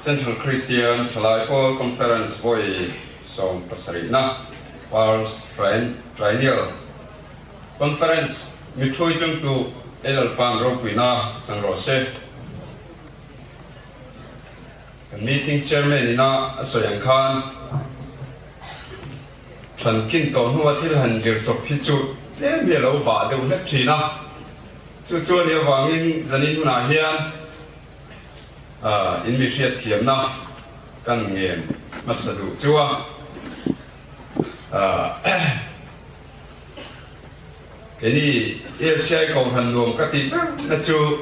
Central Christian Chalaipo Conference Boy Song Pasarina Pars Triennial Conference Mithui Chung Tu El Pang Roquina San Rose Meeting Chairman Ina Soyang Khan Chan Kin Ton Hua Til Han Jir Chok Pichu Lem Yellow Ba De Ulet China Chu Chu Nia Wangin Zanin Huna Hian in mi riat thiam na kan ngem masadu chua cái đi yêu xe cầu thần luồng các tin na chu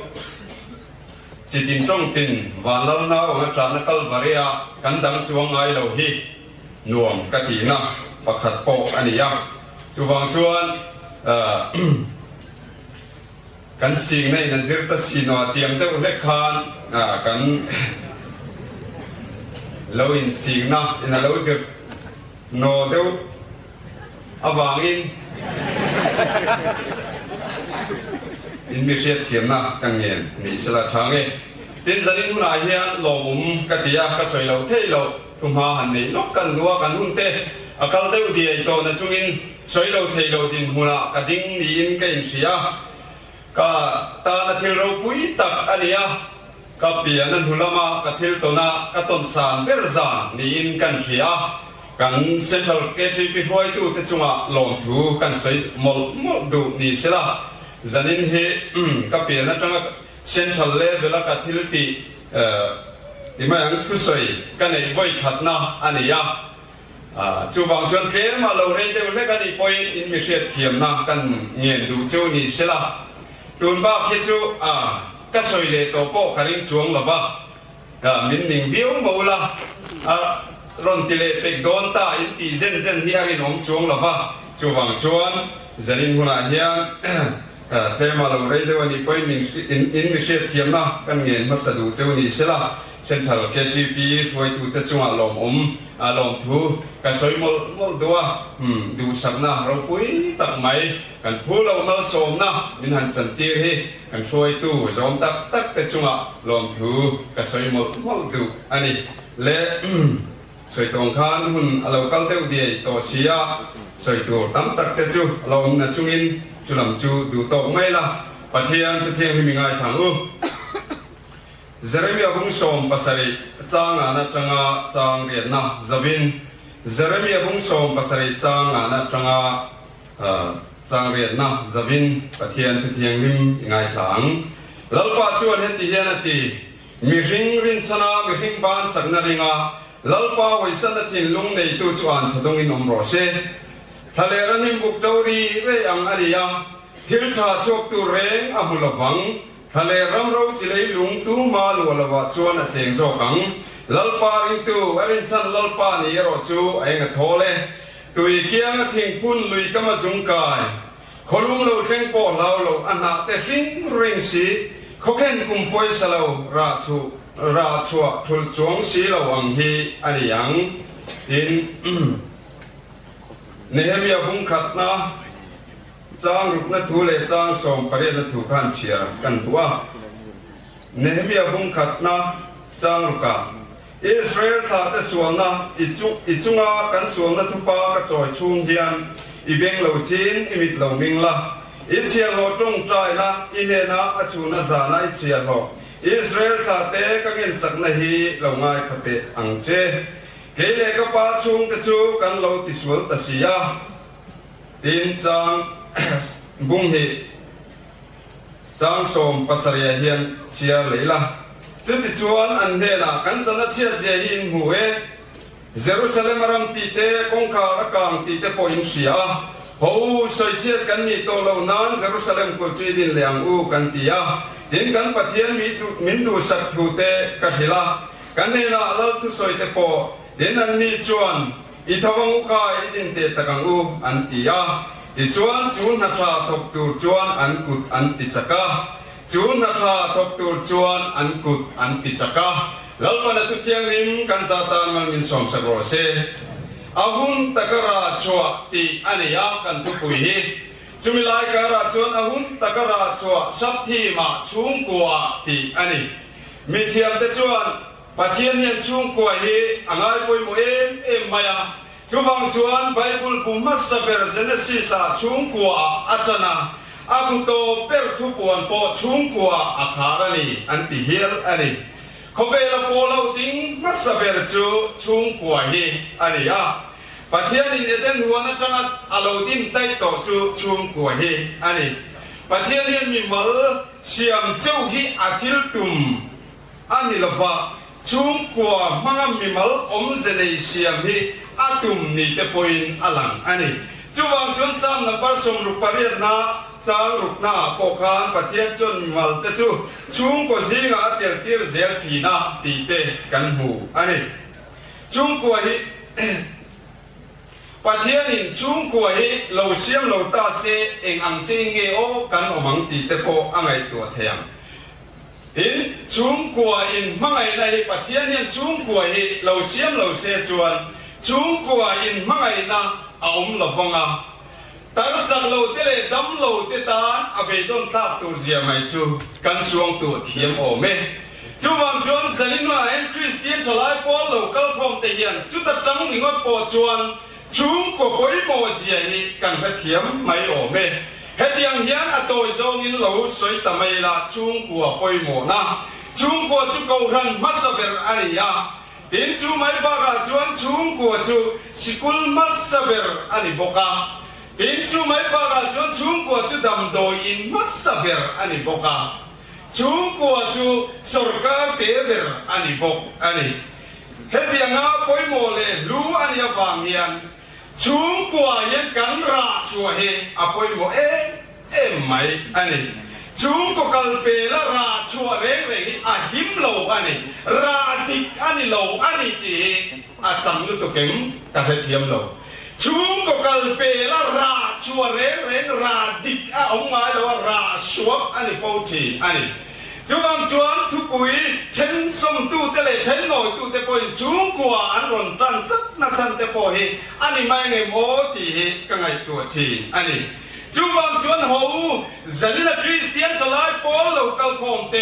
chỉ tin trong tin và lâu nào ở trạm na Calvaria kan dang chuang ai lo hi luồng các tin na pakhat po ani ya chu wang chuan kan sing nei na zirta sino tiam te ule khan kan lo in sing na in a lo de no deu awangin in mi riat thiam na kan ngen ni sala thange tin zanin huna hian lomum katia ka soi lo thei lo thuma han nei lok kan nuwa kan hun te akal deu di to na chungin soi lo thei lo din huna ka ding ni in ka in sia ka ta na thil ro pui tak ania ka pian nan hulama ka thil to na ka ton san berza ni in kan hia kan central KGP foi tu te chunga long thu kan sei mol du ni sela zanin he ka pian na changa central level ka thil ti ma yang thu sei kan nei voi khat na ania chu wang chuan ke ma lo re de le ka ni poi in mi riat thiam na kan ngen du chu ni sela tuần ba phía chú các soi lệ tổ bộ cả những chuông là ba mình mình biếu mẫu là rồi tỷ lệ bạch đón ta in tỷ dân dân hiện cái nông chuông là ba chú vàng chuan dân in huna hiện thế mà lâu đây đâu anh quay mình in mình sẽ thiam na căn nghiền mất đủ châu ni sẽ là Central KGP phơi tu tất chung lòng lòng thu cái soi một đua đủ sẵn na rồi cuối tập máy kan phu lo mal som na min han san ti hi kan soi tu zom tak te chunga lom thu ka soi mo tu ani le soi tong khan hun alo kal teu di to sia soi tu tam tak te chu lom na chungin chulam chu du to mai la pathian chu thiang mi ngai thang u Jeremia bung som pasari chang ana tanga chang riat na zavin Jeremia bung som pasari chang ana tanga sang Việt Nam zavin pathian thu thiang lim ngai thang lalpa chuan heti hian ati mi ring sana mi ring ban sakna ringa lalpa hoisan atin lung nei tu chuan sadong in omro se thalera nim buk tori re ang aria thil tha chok tu reng a hulavang thale ram ro chilei lung tu ma lu lawa chuan a cheng zo kang lalpa ring tu arin chan lalpa ni ro chu ainga thole tui kiang thing pun lui kama zung kai kholung lo theng po lao lo ana te hing ring si khoken kum poi salo ra chua thul chuang si lo ang hi ani yang in Nehemia bung khat na chang rup na thu le chang som pare na thu khan chia kan tua Nehemia bung khat na chang ruka Israel tha te suana ichunga kan suana thupa ka choi chung hian ibeng lo chin imit lo ming la ichial ho tong trai na ine na achuna zana ichial ho Israel tha te ka ngin sakna hi lo ngai khate ang che kele ka pa chung te chu kan lo tiswal ta sia tin chang bung hi chang som pasaria hian chia leila Jadi chuan an hena kan chana chia chia hin huwe Jerusalem ram ti te kongkha rakang ti te po in sia ho soi chia kan ni to lo nan Jerusalem ko chi din leang u kan tia din kan pathian min du sak thu te ka hila kan hena lo tu soi te po din an ni chuan i thawang u kai din te takang u an tia ti chuan chun na tha thok tu chuan an kut an ti chaka Chun na tha thok tur chuan an kut an ti chaka lalpa na tu thiang lim kan zatan man min som sa ro se ahun takara chua ti ania kan tu pui hi chumilai kara chuan ahun takara chua sap thi ma chung kwa ti ani mi thiam te chuan ปะเทียนเนี่ยช่วงกว่าเฮอังไงป่วยโมเอ็มมายาช่วงชวนไบเบิลปุ่มมัสเปอร์เจเนซิสช่วงกว่าอาจารย์อากุโตเปิดทุกวันพอช่วงกว่าอาคารานีอันติเฮียร์อันนี้เขาเวลาพอเราดิ้งมัสเปอร์จูช่วงกว่าเฮอันนี้ปะเทียนเนี่ยเดินหัวนั่นจังอาเราดิ้งไต่ต่อจูช่วงกว่าเฮอันนี้ปะเทียนเนี่ยมีมัลเสียมเจ้าฮีอาทิลตุมอันนี้ละว่าช่วงกว่ามังมีมัลอมเจเนเสียมฮีอาตุมนี่จะพอยน์อลังอันนี้จวงชนซ้ำนับประสมรูปเรียนนาจางรูปนาปกานปะเทียนจนมัลแต่จูช่วงกว่าสิ่งอาเตียร์เตียร์เสียชีนาตีเตกันหูอันนี้ช่วงกว่าฮีปะเทียนินช่วงกว่าฮีเราเสียมเราตาเสเองอังเซิงเงโอกันอมังตีเตโกอังไอตัวเทียมอินช่วงกว่าอินมังไงในปะเทียนินช่วงกว่าฮีเราเสียมเราเสจวนช่วงกว่าอินมังไงนะเอาละฟังแต่จากเราเตเลดำเราเตตานอเบดอนทับตัวเจียไม่ชูกันช่วงตัวเทียมโอเมจูบางชวนสลินว่าเอ็นคริสเตียนทลายปอลเราเกลฟอมเตียนจุดจังหนิงว่าปอชวนช่วงกว่าป่วยโมเสียนี่กันเทียมไม่โอเมเฮตียงเฮียนอโตยโซงินเราสวยแต่ไม่ละช่วงกว่าป่วยโมนะช่วงกว่าจุกเอารันมัสเบอร์อาริยาดินจูไม่บากาจวนช่วงกว่าจูสกุลมัสเบอร์อาริบกาดินจูไม่บากาจวนช่วงกว่าจูดำโดยินมัสเบอร์อาริบกาช่วงกว่าจูสุรกาเตเบอร์อาริบกอาริเฮตียงอาป่วยโมเลรู้อาริยฟังเฮียนช่วงกว่ายังกันราชัวเฮอป่วยโมไม่อันนี้ช่วงก็กลเปลราชัวเร่งเร่งอาหิมโลอันนี้ราติกอันนี้โลอันนี้ที่อาจังลุตุเก่งแต่เทียมโลช่วงก็กลเปลราชัวเร่งเร่งราติกเอาไงแล้วว่าราชัวอันนี้โฟทีอันนี้จูบางชวนทุกวีเช่นสมตูเตเลเช่นหน่อยตูเตปอยช่วงกว่าอันรอนตันสักนักสันเตปอยอันนี้ไม่เงยโมทีก็ไงตัวทีอันนี้จูบางชวนหูจะเล่นคริสเตียนจะไล่ปอลเราเกลคอมเต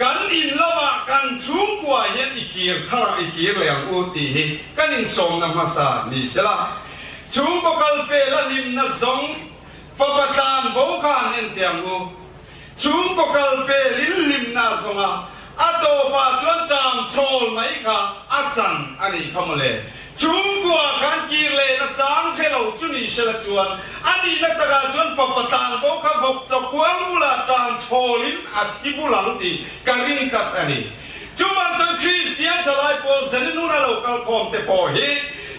กันอินละมากันช่วงกว่ายันอีกีร์ข้าอีกีร์เลี้ยงอุตีกันอินส่งนำมาสานี่ใช่ละช่วงก็เกลเปละนิมนักส่งฟังประทานโบกันเอ็นเตียงอูช่วงก็เกลเปลิมนาส่งอาโตปาชวนจามโชลไม่ค่ะอาจันอันนี้ขโมยช่วงกว่าการกีเลนักสังให้เราจุนีเชลจวนอันนี้นักตะการชวนฟังประทานโบกันบอกจะกวางบุลาจามโชลินอัฐิบุลังตีการินกัดอันนี้ช่วงวันคริสเตียนจะไล่ปอลเซนินุนาเราเกลคอมเตปอฮี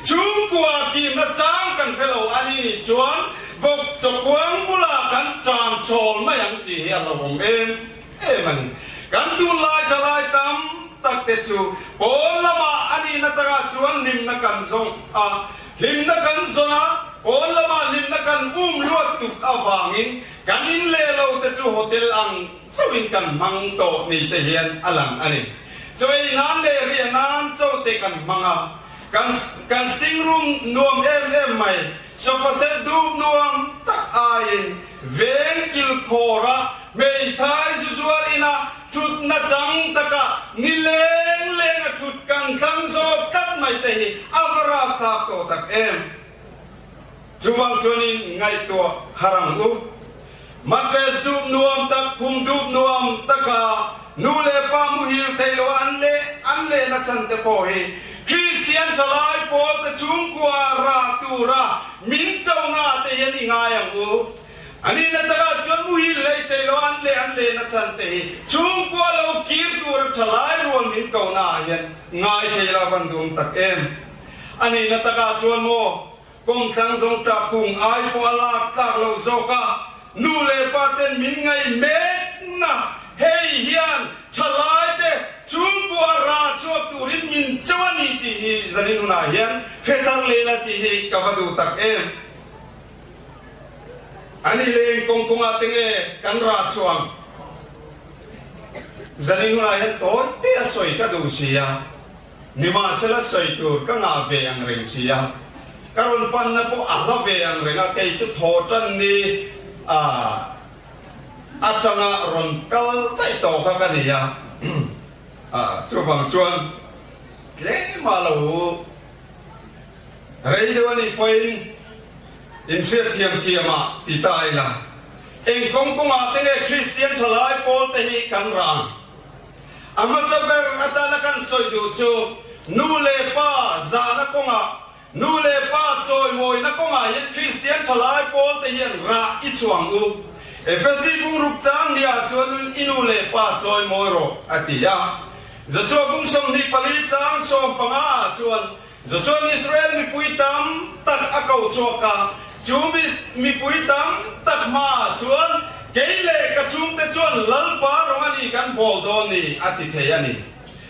ช่วงกว่ากีนักสังกันให้เราอันนี้ชวนบอกจะกวางบุลากันจามโชลไม่ยังตีให้เราผมมันกันดูลายจะลายตามตักเตจูโอละมาอันนี้นักตะการชวนลิมนักกันซงลิมนักกันซงโอละมาลิมนักกันลวดตุกอาวางินกันอินเลเราเตจูโฮเทลอังสวินกันมังโตนี่เทียนอลังอันนี้จอยนานเลเรียนนานโจเตกันมังกันสติงรูมนวมไม่โซฟาเซตดูนวมตักอายเวนกิลโคระเมย์ไทยสุวารีนาชุดนัจังตะกะนิเลงชุดกันคังโซกัดไม่เตะอาวราตาโตตักจุบังชนิไงตัวฮารังอุมาเทสดูนวมตักคุมดูนวมตะกะนูเลปามุฮิลเทโลอันเลนัจันเตโปฮีคริสเตียนทลายโปตะชุมกว่าราตูระมินเจ้างาเตยนิงายังอูอันนี้นักตะการชวนมุฮิลเลยเตโลอันเลนัจันเตฮีชุมกว่าเราคีร์ตูระทลายรวมมินเกาหน้ายันง่ายเทลาบันดุมตักอันนี้นักตะการชวนโมกงสังสงตะคุงไอปอลาตักเราโซกานูเลปาเตนมินไงเมนะเฮียนทลายเตชุมกว่าราชวตุรินมินจวนีตีฮีจันินุนาเฮียนเฮตังเลนะตีฮีกับดูตักอันนี้เลงกงอาติงกันราชวงจันินุนาเฮียนโตเตะสวยกับดูเสียนิมาสละสวยตัวก็งาเวียงเริงเสียการุณปันนะพวกอาลเวียงเริงอะเกยจุดโทจันนี้อาจารย์รอนกัลได้ต่อกันนี่ยจูบางชวน ké mà lâu rây đâu anh point in phiệt thiam à thì tai là anh công à thế này Christian thalai Paul thế hi kan rang amasaber atala kan soi du chu nu le pa za na công à nu le pa choi moi na công à yên Christian thalai Paul thế hiền ra ít chuang u Efesi bung ruk chang nia chuan inu le pa choi moi ro atia Joshua bung som ni pali chang som panga chuan Joshua Israel mi puitam tak akau choka chumi mi puitam tak ma chuan keile ka chung te chuan lalpa rongani kan bol do ni ati the ani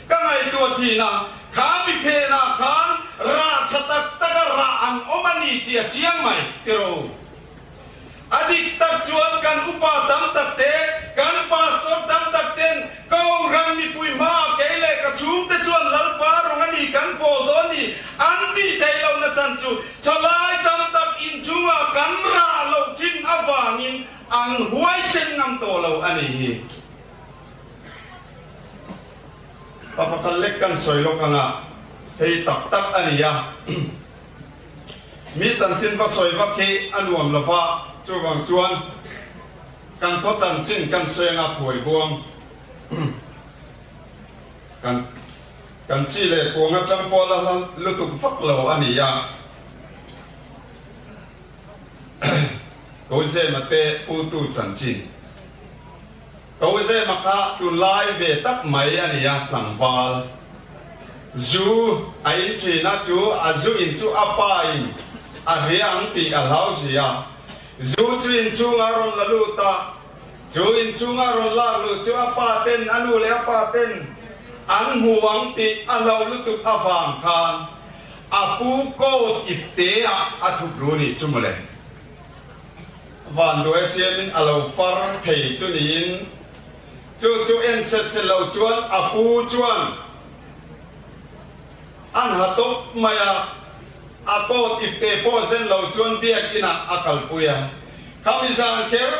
kangai tu thina kha mi phe na khan ra thatak tak ra ang omani ti chiang mai tiro adik tak chuan kan upa tam tak te kan pastor tam tak ten kau rang mi pui ma keile ka chung te chuan lalpa rongani kan bol do ni anti theilo na san chu thalai tam tak in chunga kan ra lo thin awangin ang huai sen ngam to lo ani hi papakalek kan soilo kanga hei tak tak ani ya mi chan chin ba soi ba ke anuam la fa chu wang chuan kan tho chan chin kan soenga phoi buang kan chi le kuanga chang po la lu tu fak lo ani ya Câu dễ mà tê u tu chẳng chín Câu dễ mà khá tu lai về tắc mấy anh ya thẳng vào Dù ai chỉ na chú à dù in chú apa in à hiang tì à lao gì ya Dù chú in chú ngà rôn la lu ta Chú in chú ngà rôn la lu chú apa tên anu le apa tên An huang tì à lao lu tu à vàng khan À pu cô ip tế à thục ru ni chú mô lên Van đuôi xem in alo far thầy chú nín chú en set lâu chuan apu chuan an hatop maya apot ipte po zen lâu chuan biak ina akal puya kamizan ker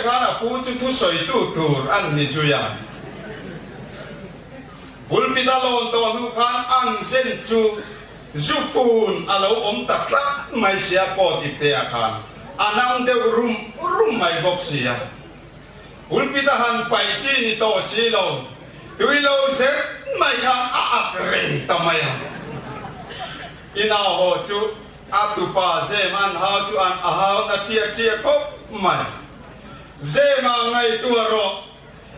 kan apu chu thu soi tu tur an ni chuya bulpida lon to nu khan an zen chu zufun alo om takla mai sia pot ipte akhan anang de rum mai boxia ulpitahan pai chi ni to silo tuilo se mai ha akren tamaya ina ho chu atupa se man ha chu an ahau na chia ko mai ze ma ngai tu ro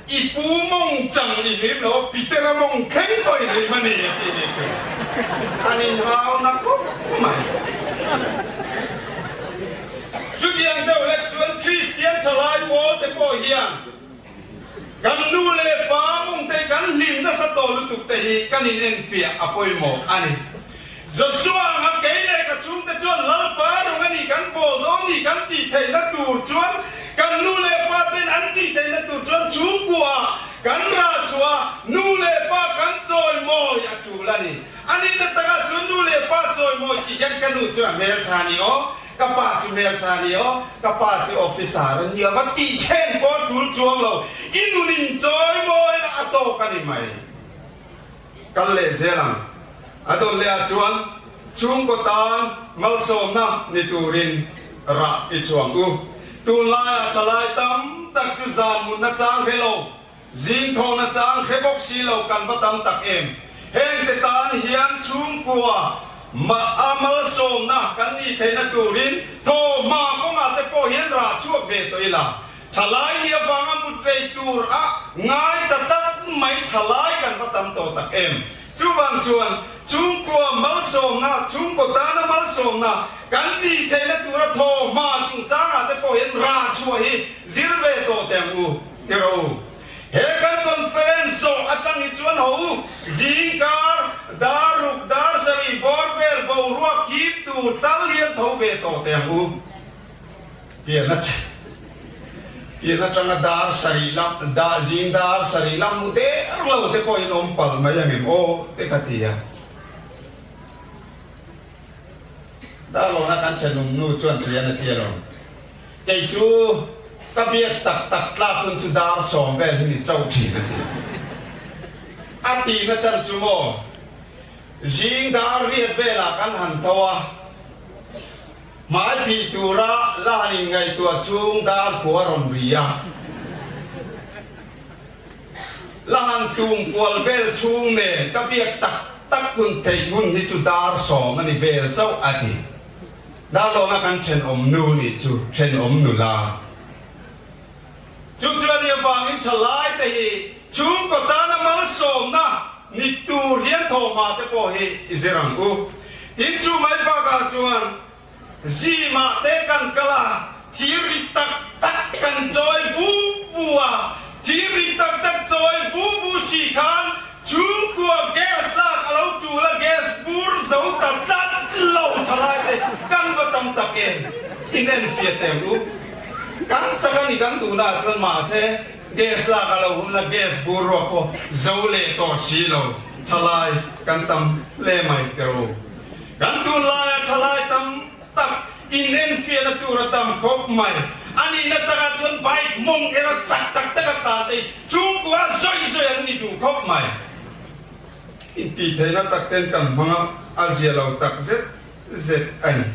ipu mong chang ni him lo pitera mong khen koi ni mani ni chu anin hau na ko mai Chú điên đâu là chuyện Christian thalai Paul te po hian kan nu le pa mong te kan lim na sa to lu tuk te hi kan in fia apoi mo ani Joshua nga keile ka chung te chuan lal pa ro ngani kan bol do ni kan ti thei na tur chuan kan nu le pa ten an ti thei na tur chuan chung kwa kan ra chua nu le pa kan choi mo ya chu lani ani ta ta chuan nu le pa choi mo ti yan kan nu chuan mel chani o kapag si Mel Sanio, kapag si officer niya, pati chen po tulchuang lo, inunin joy mo na ato kanimay. Kalle zelang, ato lea chuan, chung kotaan, malsom na niturin ra ichuang u. Tulay at talay tam, tagsuzan mo na chang hello, zingtong na chang hebok silaw kan batam takim. Heng tetaan hiyan chung kuwa, ma amal som na kan ni the na turin tho ma ko nga te po hian ra chuak ve to ila thalai hi awanga mut pe tur a ngai ta tat mai thalai kan patam to tak em chuwang chuan chung ko mal som na chung ko ta na mal som na kan ni the na tur tho ma chung cha te po hian ra chua hi zirve to tem u tero he kan conference so atang hi chuan ho jingkar daruk dar sari borbel bo ruak kip tu tal lian tho ve to te hu piana changa dar sari lam da jing dar sari lam mu te arlo te ko inom pal ma yang o te katia da lo na kan chanum nu chuan tian na tian lo ke chu ka biat tak la kun chu dar som vel ni chau thi na ati na chan chu mo riêng đã riết về là căn hẳn thua mãi bị tù ra là hình ngày tua chung đã của rồng rìa là hẳn tùm quần về chung nè các việc tắc quân thầy quân thì chú ta sổ mà nì về cháu à thì đã lo ngạc ăn trên ống nụ nì chú trên ống nụ là chú chưa đi vàng in trở lại thì chúng có ta nằm ở sổ na nì tù riêng thổ mà cái bộ hệ dễ rằng u tin chú mấy bà gà chuan gì mà tế cần cả là thì rít tắc cần trôi vũ vua thì rít tắc trôi vũ xì khăn chúng của gas là lâu chủ là gas bur dấu tắt lâu thà lại thế căn vào tâm tập em in em phía tem u căn chắc là căn tu na sơn mà sẽ gas là lâu là gas bur rồi dấu lệ to xì lâu thà lại căn tâm lệ mày kêu căn tu lại thà lại tâm tak inen fia na tura tam kop mai ani na taga chuan bai mong era chak tak tak ta te chung kwa zoi ani du kop mai in ti the na tak ten kan manga azia lo tak zet ani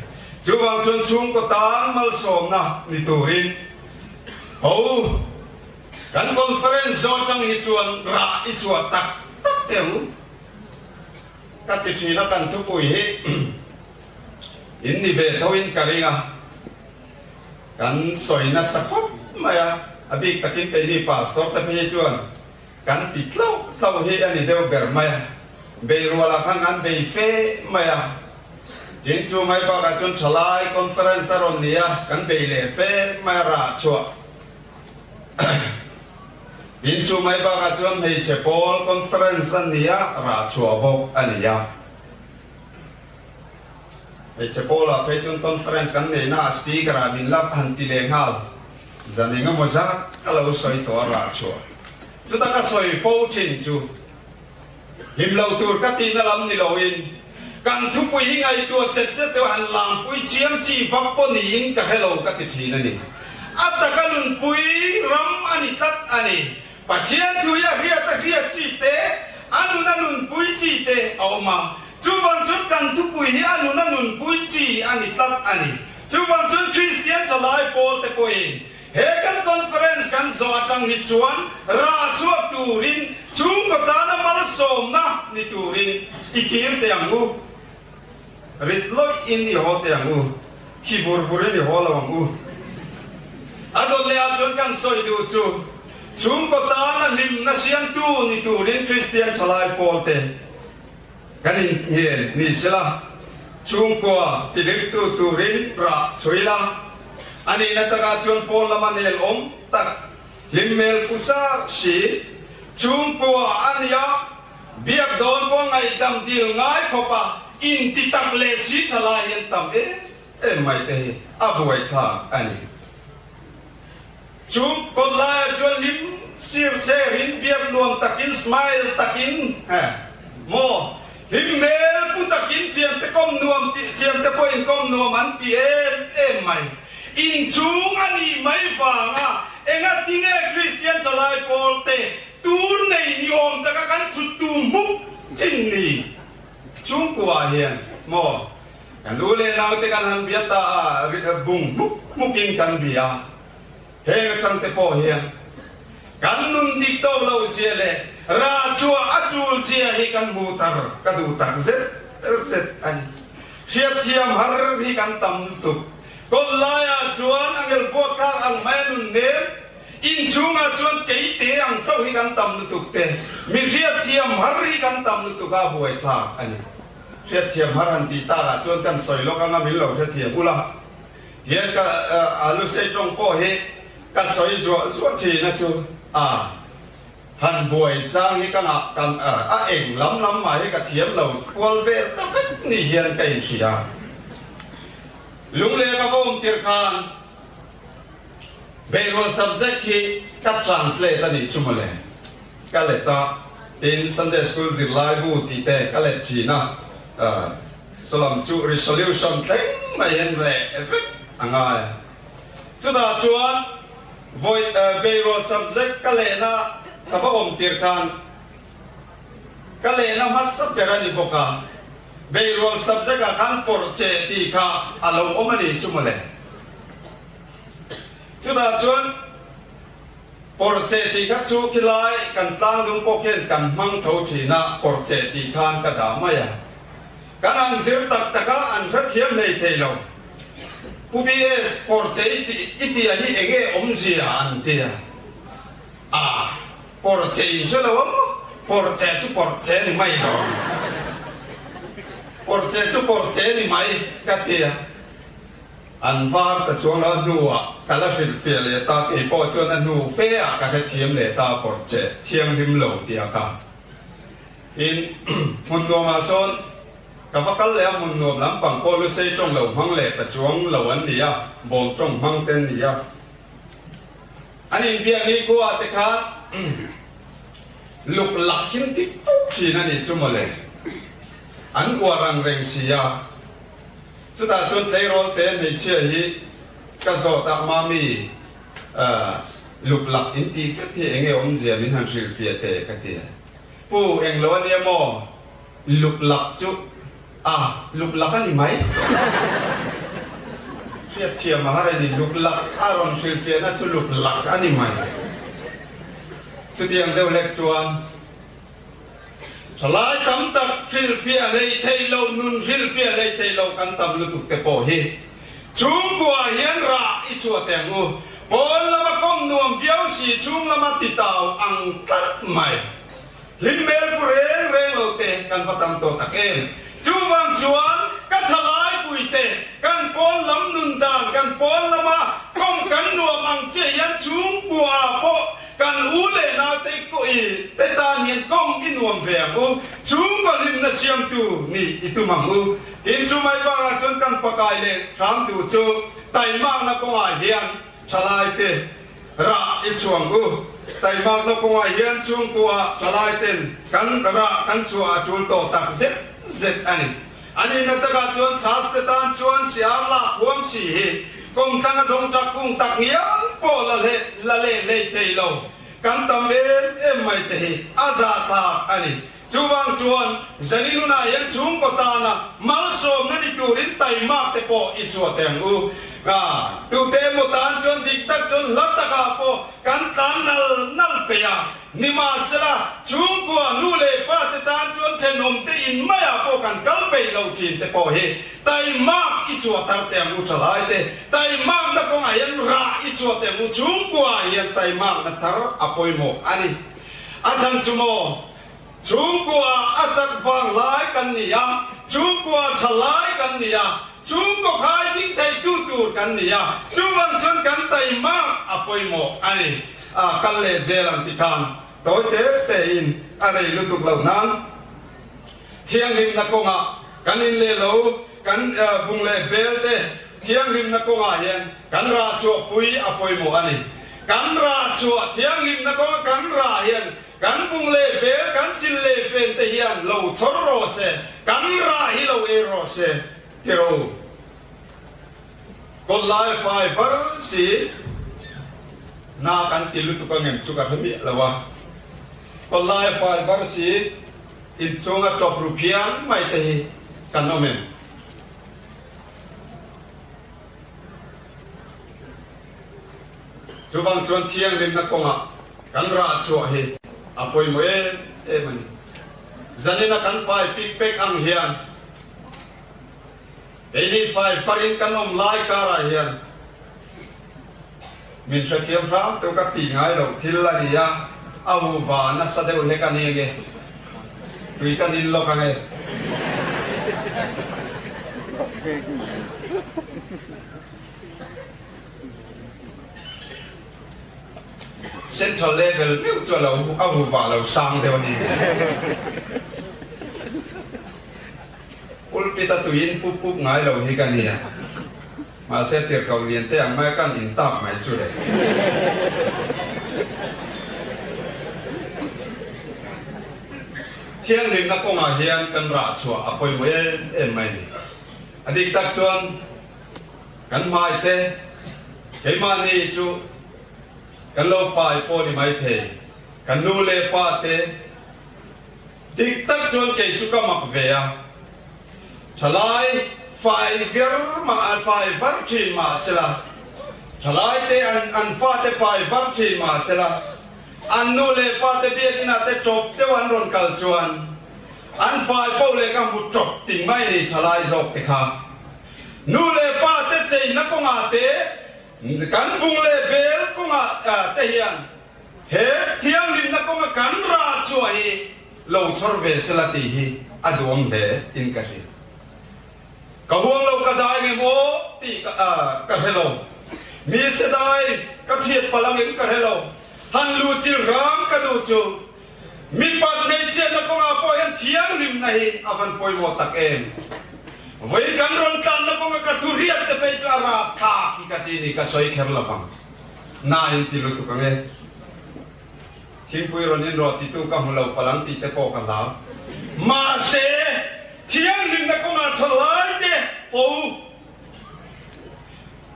chu wang chuan chung ko tan mal som na ni turin ho kan conference zo tang hi chuan ra i chuan tak teu ka ti chi na kan tu pui hi in ni về thâu in cả ringa kan soi na sakop maya abi katin pe ni pastor ta pe chuan kan ti tlo he ani deu ber maya be ruala khang an be fe maya jin chu mai ba ka chun thalai conference ron nia kan be le fe maya ra chua jin chu mai ba ka chun hei chepol conference nia ra chua bo aniaไอ้เจ้าพ่อเราไปจนคอนเฟอเรนซ์กันเนี่ยน่าสปีกระมินลับหันติเลงฮัลจะนี่งั้นมั่วจ้าก็เราสวยตัวราชัวจุดตั้งก็สวยโฟชินจูหิมเราตูร์กัตีนั่นลำนี่เราอินกันทุกปีไงตัวเจ็ดตัวหันหลังปุยเชียมจีฟักปนีอินกับให้เรากัติชีนั่นนี่อัตตะกันลุนปุยรำอันนี้กัดอันนี้ปัจเจียนทุยาเรียตะเรียจีเตอันนั้นลุนปุยจีเตเอามาchú văn chút cần thúc bùi hi anh luôn nôn bùi chi anh tắt anh chú văn chút Christian trở lại Paul te bùi he kan conference kan zo tang hi chuan ra chuak turin chung ko ta na mal som na ni turin ikir te angu rit loi in ni ho te angu ki bur bur ni ho la angu adol le a chuan kan soi du chu chung ko ta na lim na siang tu ni turin Christian trở lại Paul teกันนี่นี่ใช่ละช่วงกว่าที่เด็กตัวรินประช่วยละอันนี้นักการชวนพลมันเอลตักลิมเมลกุซาสีช่วงกว่าอันยาเบียกโดนพวกไงดำดีง่ายพอปะอินติตักเลสีทลายเห็นตำไม่เตะอาบวยทางอันนี้ช่วงคนลายชวนลิมซีร์เซรินเบียกรวมตักินสไมล์ตักินโมหิมเมลพุทธกินเทียมตะก้มนวมเทียมตะพ่อยก้มนวมอันที่ไม่อินชูงอันนี้ไม่ฟังอ่ะเอ็งอ่ะที่เนี่ยคริสเตียนจะไล่โปลเตตูนในนิยมตะกันสุดตูมุกจริงนี่ชูงกว่าเฮียนโมกันดูเลยเราตะกันหันเบียตาบุ้งมุกินกันเบียเฮงจังตะพ่อเฮียนกันนุ่นดิโตเราเสียเลยราชัวอาจูเสียให้กันบูตารกระดูตักเสร็จอันเชียเทียมหาให้กันตำตุกคนลายอาจวนอังเกลพวกข้างอังแม่นุ่นเดมอินชูงอาจวนเกยเตอังเจ้าให้กันตำตุกเตมีเชียเทียมหาให้กันตำตุกอาบวยท่าอันนี้เชียเทียมหารันตีตาอาจวนกันสอยโลกังมิลเราเชียเทียมอุละเทียก็อาลุเซจงโปเฮก็สอยจัวทีนะจูหันบวยจ้างให้กันเองล้ำมาให้กับเทียมเราควรเวทตะฟิกนี่เฮียนกันขี้ยาลุงเลี้ยกับวงเทียร์คานเป็นวัน subject ที่กับ translate นี่ชุ่มเลยก็เลยต่อเป็น Sunday School สิไลบูตีแต่ก็เลยทีน่ะสลัมจู resolution เต็มไม่เห็นเลยอังไงสุดาชวนเป็นวัน subject ก็เลยนะกับพระองค์เทียร์คาน ก็เลยนะมัสเปรันิบกาเบรวลสับจะกับขันปอร์เจตีค่ะอารมณ์อมันนี่จุมาเลยสุดาชวนปอร์เจตีค่ะชูกิไลกันตั้งดุงโปเกนกันมังเท่าชีนะปอร์เจตีขานกระดามายากันอังสิรตักตะกะอันเขียมในเทลผู้บีเอสปอร์เจตีอิติอันนี้เองอมเสียอันเดียปอร์เจใช่หรือวะปอร์เจจุปอร์เจนี่ไม่หรอกปอร์เจจุปอร์เจนี่ไม่กัดเดียอันฟาร์ตะช่วงนั้นนัวกันละฟิลฟิลเลยตาเอปอช่วงนั้นนัวเฟียกันเทียมเลยตาปอร์เจเทียมริมเหลวเดียกันอินมุนนัวมาโซนกับว่ากันแล้วมุนนัวหลังปังโปลุเซจงเหลวมังเล่ตะช่วงเหลวอันเดียบงจงมังเต็นเดียอันนี้เบียนี้กูอาจจะขาดลุกหลักหินที่ปุ๊บชีนั่นนี่ชั่วโมงเลยอันกูรังเร่งเสียสุดท้ายจนเทโรเตนในเชื่อฮีกระสอบตามามีลุกหลักหินที่ก็ที่เองอมเสียมินหันสิลเปียเตก็ที่ผู้เองล้วนเนี่ยโมลุกหลักจุลุกหลักอันนี้ไหมเทียมมาอะไรนี่ลุกหลักอารมณ์สิลเปียน่าจะลุกหลักอันนี้ไหมสุดที่ยังเดียวเล็กส่วนสลายคำตักฟิลเฟียเลยเทโลนุนฟิลเฟียเลยเทโลกันตับลุตุกเตโปฮีชุ่มกัวเฮียนระอิชัวเตงูบอลละมาคมนวมเบี้ยวสีชุ่มละมาติดตาวอังตัดใหม่ลิมเมลปุเรงเรงโลเตกันพัฒน์โตตะเกนชุ่มวังชวนกัทลายปุยเตกันปอนลำนุนดานกันปอนละมาคมกันนวมอังเชียนชุ่มกัวโปกันอูเลนาเตกุอีเตตาเนียนกงอินวมเวียกูชุมกลิมนาเซียมตูนี่อิตุมังกูอินชุไม่บางส่วนกันปะกายเลทามดูจูไตมากนักว่าเฮียนชลายเตระอิชวงกูไตมากนักว่าเฮียนชุมกัวชลายเตนกันระกันชัวจูโตตักเซ็ตอันนี้นักการชวนชาสเตตันชวนเสียละหวมสีกงทั้งจงจักกุงตักเงียบโปละเล่เตยโลกันตำเอ็มไม่เตยอาซาตาอันนี้จูบังชวนจะนี่ลุนายังชุมปตานะมัลโซนันตูรินไตมากเตโปอิชัวเตงูตูเตมตานชวนดิกตักชวนลัตตะกาโปกันตานนัลเปียนิมาสละชุมกัวนูเลปาเตตานชวนเชนมเตอินไม่อาโปกันกัลเปยโลจินเตโปเฮไตมากอิชัวตาเตงูชลายเตไตมากนักว่ายันราอิชัวเตงูชุมกัวยันไตมากนักทารอภัยโมอันนี้อาจารย์ชุโมชุมกัวอาจารย์ฟังไล่กันนี่ยชุมกัวทลายกันนี่ยชุมก็ขายทิ้งไทยตูกันนี่ยชุมวันชนกันไตมากอภัยโมอันนี้กันเลเซลันติคานโตเตเตอินอะไรลุตุกเหล่านั้นเที่ยงริมนักกงะกันอินเลโลกันบุงเลเบลเตเที่ยงริมนักกงะเห็นกันราชัวปุยอภัยโมอันนี้กันราชัวเที่ยงริมนักกงะกันราเห็นกันบุงเลเบลกันสิเลเฟนเตียนโลทอโรเซกันราฮิโลเอโรเซเทโรคนไลฟ์ไฟฟาร์ซีนากันติลุตุกังเงินสุกัดมีละวะคนไลฟ์ไฟฟาร์ซีอินชงกับจบรูปยันไม่เตะกันโนเมนจุบังชวนเที่ยงริมนักกงะกันราชัวเฮอภัยโมมันจันนี่นักกันไฟปิกเปกอังเฮียนเอ็นี่ไฟฟารินกันนมไล่การะเฮียนมินเชียมพระตัวกัติง่ายหรอกทิลลานียาอาวูวานักแสดงเล็กนี่เองตุยกันนิลโลกันเองเซ็นทรัลเลเวลไม่รู้เราอาวูวาเราสร้างเดี๋ยวนี้อุลปิตาตุยินปุ๊บง่ายเรานี่กันเนี่ยมาเสียเตียร์เกาหลีแต่ยังไม่กันอินตับไม่สุดเลยเที่ยงริมนักกงอาเฮียนกันราชัวอภัยโมไม่อดีตตักชวนกันไม่เตะเฮมานีจูกันโลฝ่ายโพนี่ไม่เตะกันนูเลปาเต ติดตั้งจวนเกจุกมักเวียทลายไฟเวียมาอันไฟวัดชีมาเสละทลายเตอันฟ้าเตไฟวัดชีมาเสละอันนู้เลป้าเตเบียกินาเตจบเตวันรอนกัลจวนอันไฟเป้าเลกังบุจบติ่งไม่นี่ทลายจบเตค่ะนู้เลป้าเตเจนักกงอาเตกันบุงเลเบลกงอาเตเฮียนเฮเทียงลินนักกงอากันราช่วยเราชอบเวสละตีฮีอดวงเดอินกันฮีกะห่วงเรากระไดเงโมตีกันเฮโลมีเสดายกับเทียบพลังเองกันเฮโลฮันลูจิรามกระดูจูมีปัดในเชียนนักกงอาปอยเทียงลิมนะฮีอวันปอยโมตักเองไว้กันรอนกันนักกงอากระทุเรียบจะไปจาราทากิกตีนี่ก็สวยแค่ละบังน่าอินทิลุตุกังเอทิ้งปุยรอนินรอติตุกังเราพลังติเตโกกันแล้วมาเสเทียงลิมนักกงอาทลายเดโอ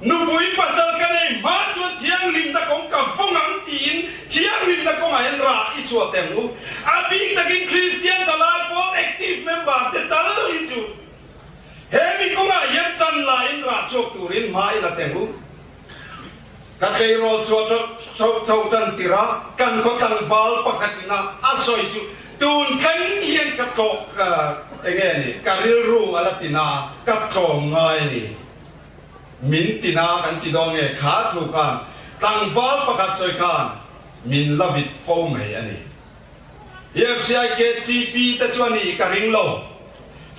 นูบุยปัสสาวะกันเองมาชวนเทียงลิมนักกงกับฟงอังตีนเทียงลิมนักกงอาเห็นราอิจฉาเต็มหูอาบิงตะกินคริสเตียนทลายพอลแอคทีฟเมมเบอร์เตตัลลิจูเฮมิกงอาเย็บจันลายอินราชกตูรินมาอิละเต็มหูกันเจโรชวดชาวจันติระกันก็ตังบาลปกตินะอาศัยจูตูนขันเฮียนกระโตกเองนี่การเรียนรู้อะไรตินากระโตงไงนี่มินตินากันติดองเงขาถูกกันตังบาลปกติสวยกันมินลวิดโฟมอันนี้เอฟซีไอเกจีพีตะจวนนี่การิงโล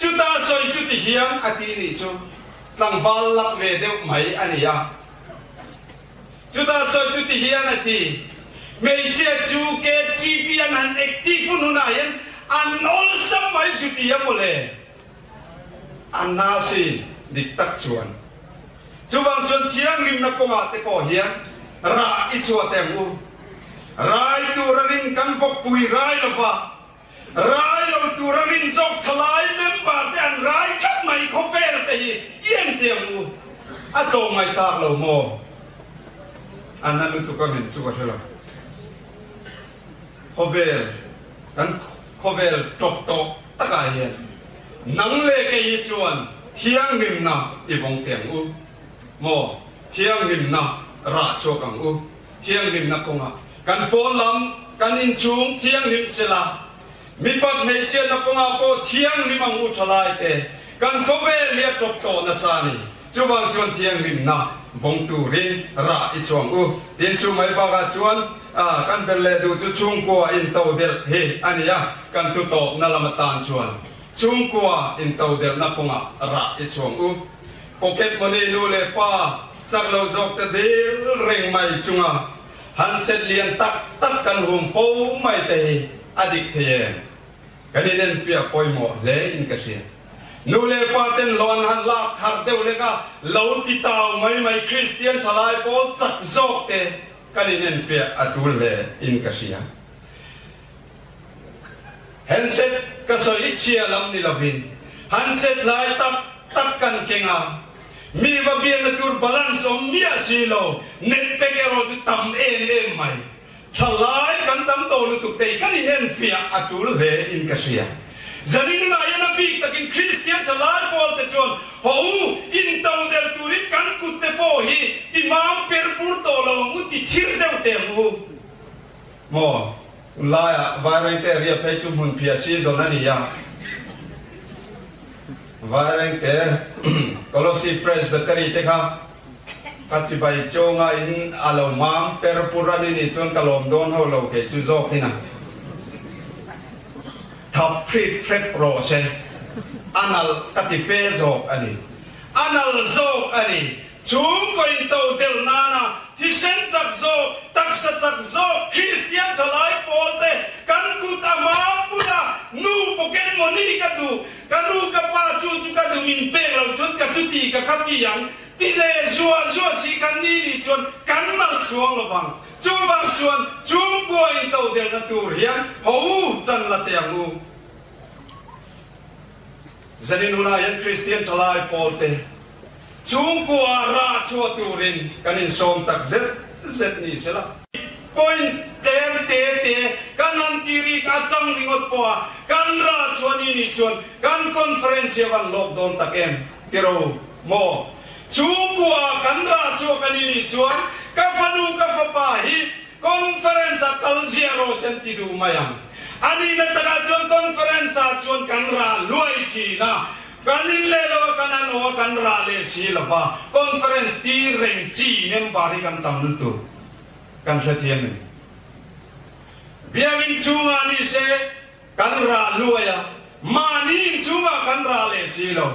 จุดตาสวยจุดที่เฮียนอาทินี่จูตังบาลลักเวเดวไหมอันนี้ยังจุดาสวยจุดที่เฮียนทีไม่เชื่อจูเกจีพีอันนั้นแอคทีฟนู่นนั่นอันอลสมัยจุดที่ยังหมดเลยอันน่าสิดิกตักชวนจูบางชวนเที่ยงริมนักกงอาเตโกเฮียนราอิจวเต็มอูรายตัวรินกันฟกปุยรายละฟ้ารายเราตัวรินจอกทลายเมมบาร์แต่อันรายกัดไม่คอเฟ่แต่ยี่เยี่ยมเต็มอูอะโตไม่ตากเราโมอันนั้นรู้ตัวก็เห็นสุขภาพคอเวลกันคอเวลจบโตตะกายเห็นนังเล็กยี่ชวนเที่ยงริมน่ะอีบงเตียงอูโมเที่ยงริมน่ะราชวกังอูเที่ยงริมนักกงอ่ะกันโปลำกันอินชุงเที่ยงริมเสลามีปัดเมเชียนักกงอ่ะโปเที่ยงริมังอูทลายเตกันคอเวลเลียจบโตนะสานีจูบางชวนเที่ยงริมน่ะวงตูรินราอิจวงอูดินชูไม่บากชวนกันเป็นเลดูจุชุงกัวอินโตเดลเฮอันนี้กันตุโตนลามตานชวนชุงกัวอินโตเดลนักกงอ่ะราอิจวงอูโปเก็ตมันนี่นูเลป้าจากเราจบแต่เดือเร่งไม่จุงอ่ะฮันเซเลียนตักกันหุ่มโป้ไม่เตะอดิกเทียกันนี่เดินเฟียปอยหมดเลยอินกระเชียนูเลป้าเต้นลอนฮันลากขัดเดียวเลยก็เหล่าติดตามไม่คริสเตียนทลายโป้จักจอกเตะกันนี่เดินเฟียอดูเลยอินกระเชียฮันเซตก็สวยเชียลำนี่ละวินฮันเซตไล่ตักกันเก่งอ่ะมีว่าเบียนตัวบาลานซ์ของมีอาชีโลเน็ตเปกเอโรจะทำเองไหมทลายกันทำโตลุตุกเตะกันนี่เดินเฟียอดูเลยอินกระเชียจะนี่น่ายันบีกตะกินคริสเตียนทลายบอลเตจวนโอ้อินเตอร์เดลตูริกันกุตเตโปฮีที่มามเปรปูร์โตลงมุติทิร์เดวเตมูโมลายวายเตเรียเพจุมุนพิอาชีโซนันี่ยังวายเตโคลอสีเพรสเบเตอรีเตค่ะกัจจิบายโจงอินอาลมามเปรปูรานินิจวนกลมโดนเขาโลเกจุโซกินะทับพรีเพรโปรเซอันนัลกัติเฟโซอันนี้อันนัลโซอันนี้ชุมก็อินโตเดลนานาที่เซนจักโซตักษะจักโซคริสเตียนทลายโปเตกันกุตามาปุระนูโปเกมอนี่กันดูกันรูกับปาจูจุกันดูมินเปงเราชนกับจุตีกับขัดยังที่เลจัวสีกันนี่ชนกันมาชวงระวังจุบางชวนจุมกัวอินโตเดลนาตูเรียนหูจันละเตียงูจะนินุนายันคริสเตียนทลายโปเตจุงกัวราชัวตูรินกันอินโซมตักเซตนี่ใช่ละปอยเตกัน kan han tiri ka chang ringot po kan ra chuan ni chuan kan conference kan lockdown taken tiro mo chu kwa kan ra chu kan ni chuan ka fanu ka fa pa hi conference kal zero sentido mayam ani na taga chuan conference chuan kan ra luai chi na kanin le lo kanan o kan ra le si la pa conference ti reng chi nem bari kan tam tu kan thatian biangin chunga ni se kan ra luaya mani chunga kan ra le si lo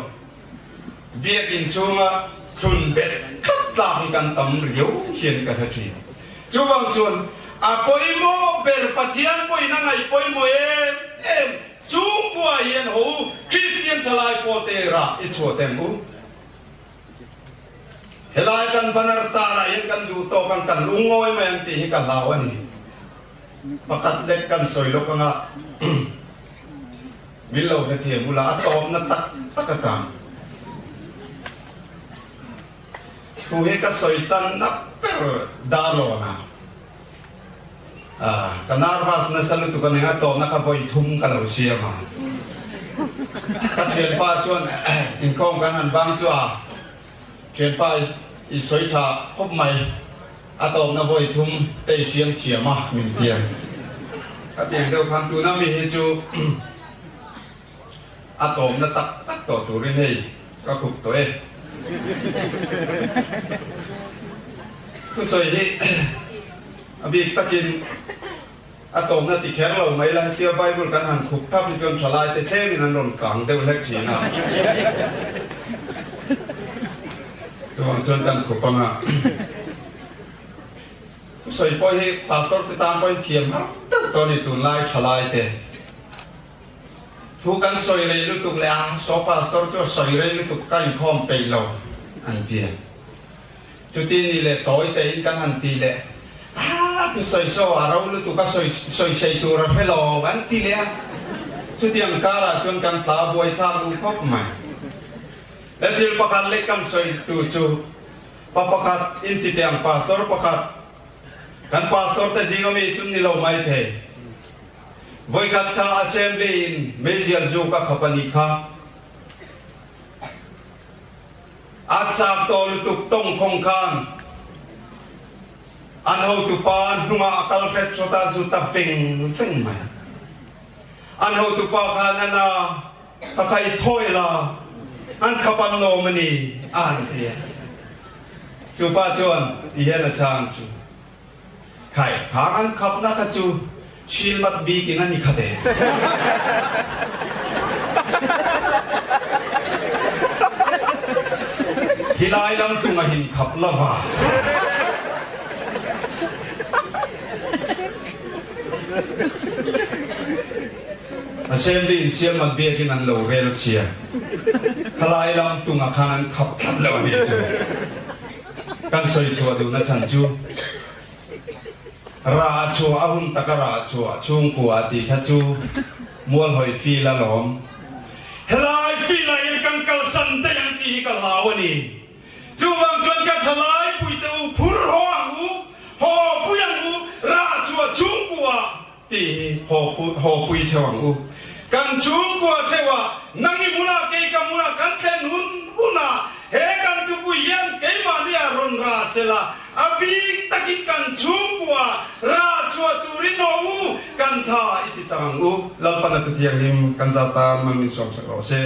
biangin chunga thun be tlang kan tam riu hian ka thati chuwang chuan a poimo ber pathian poi na ngai poimo em chung qua hiền hữu Christian thalai pote ra ít số tempu helai kan banar tara hiền kan du to kan lungoi mà em ti kan lawan pakat lek kan soilo kanga bilo na thiam mula atom na takakam ku he ka soi tan na per dalo na kanar has na salu tu kan nga to na ka boy thum ka lo sia ma ka chen pa chuan in kong kan an bang chu a chen pa i soi tha khop mai a to na boy thum te siam thia ma min tiang ka tiang do kham tu na mi he chu a to na tak to tu rin hei ka khup to e ku soi hi abi takin atom na ti kher lo mai la tia bible kan han khuk thap ni kon thalai te the min an ron kang de lek chi na to an chon kan khuk pa nga soi poi hi pastor te tam poi thiam ha to ni tu lai thalai te thu kan soi le lu tu le a so pastor to soi le lu tu kan khom pe lo an tia chu ti ni le toi te in kan han ti le tu soi so arau lu tu ka soi sei tu ra phelo an ti le chu tiang kara chon kan ta boi tha lu khop mai le til pakat le kan soi tu chu papakat in ti tiang pastor pakat kan pastor te jingo mi chun ni lo mai the voi kat ta assembly in mejial ju ka khapani kha achak to lu tu tong khong khan an ho tu pan huma akal phet chota zu ta fing mai an ho tu pa khana na ka khai thoi la an khapan no mani an tia chu pa chuan ti hela chang chu khai ha an khap na ka chu shil mat bi ki na ni khate hilai lam tu nga hin khap la ba assembly in siam mat be kin an lo vel sia khalai lam tu nga khanan khap khat lo ni chu kan soi chu du na chan chu ra chu ahun takara chu chung ku ati kha chu mual hoi fi la lom helai fi la in kan kal san te yang ti ka lawani chu wang chuan ka thalai pui te u phur ho angu ho pu yang u ra chu chung ku ti ho pui chawang u kan chung ku thewa nangi muna ke ka muna kan then hun una he kan tu pu yan ke ma ni aron ra sela abi takik kan chung ku ra chu turin no u kan tha iti chang u lalpana tu tiang lim kan zata mamin som sa se